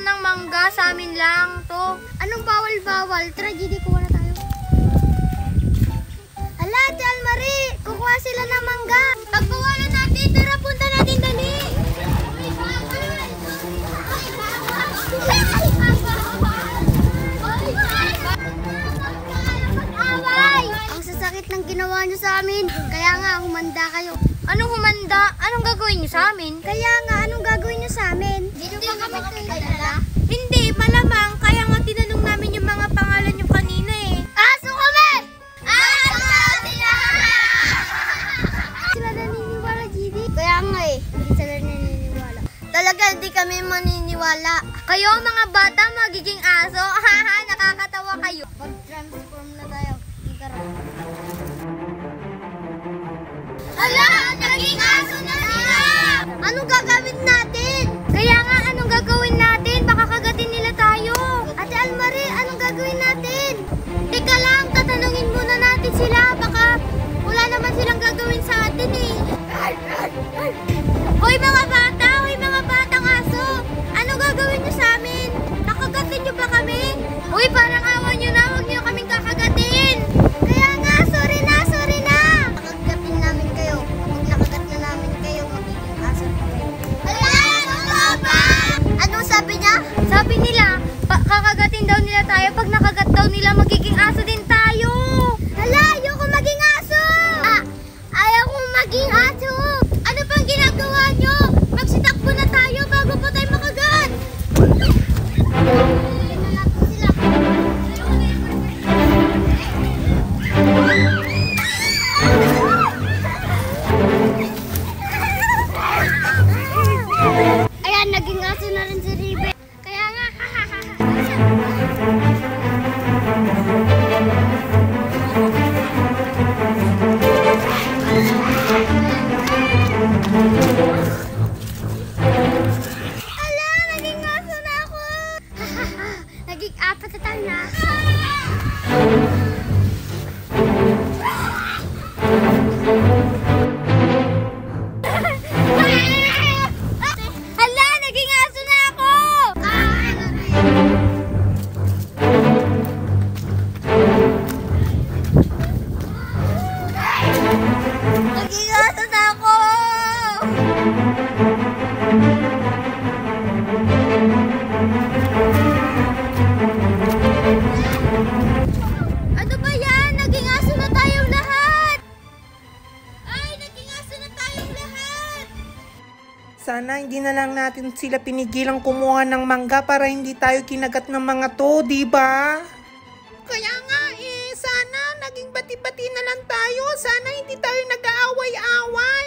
ng mangga, sa amin lang to. Anong bawal-bawal? Tragedy, kuha na tayo. Hala, Ate Almarie, kukuha sila ng mangga. Pagbawalan natin, tara, punta natin dali. Ang sasakit ng ginawa nyo sa amin. Kaya nga, humanda kayo. Anong humanda? Anong gagawin niyo sa amin? Kaya nga, anong gagawin nyo sa amin? Hindi ba kami kilala? Hindi, malamang. Kaya nga tinanong namin yung mga pangalan niyo kanina eh. Aso kami! Aso sila! Sila naniniwala, GD? Kaya nga eh, hindi sila naniniwala. Talaga, hindi kami maniniwala. Kayo mga bata magiging aso? Haha, nakakatawa kayo. Mag-transform na tayo. Tara. Hala! Naging aso na sila! Anong gagawin natin? Kaya nga, anong gagawin natin? Baka kagatin nila tayo. Ate Almarie, anong gagawin natin? Teka lang, tatanungin muna natin sila. Baka wala naman silang gagawin sa atin eh. Hoy mga bata! Hoy mga batang aso! Anong gagawin niyo sa amin? Nakagatin niyo ba kami? Hoy, parang awa niyo na. Huwag niyo kaming kakagatin. Kaya nga, sorry na, sorry na! Nakagatin namin kayo. Pag nakagat na namin kayo, magiging aso na kayo. Hala! Totoo ba? Anong sabi niya? Sabi nila, kakagatin daw nila tayo. Pag nakagat daw nila, magiging aso din tayo. Hala! Ayoko maging aso! Ayaw kong maging aso! Ano pang ginagawa nyo? Magsitakbo na tayo bago pa tayo makagat. Ayan, naging aso na rin si Ribe. Kaya nga, ala, naging aso na ako. Naging apat na tayo na. Hala, naging aso na ako. Naging aso na ako. Ano ba yan? Naging aso na tayong lahat. Ay, naging aso na tayong lahat. Sana hindi na lang natin sila pinigilang kumuha ng mangga para hindi tayo kinagat ng mga to, di ba? Kaya nga eh, sana naging bati-bati na lang tayo. Sana hindi tayo nag-aaway-away.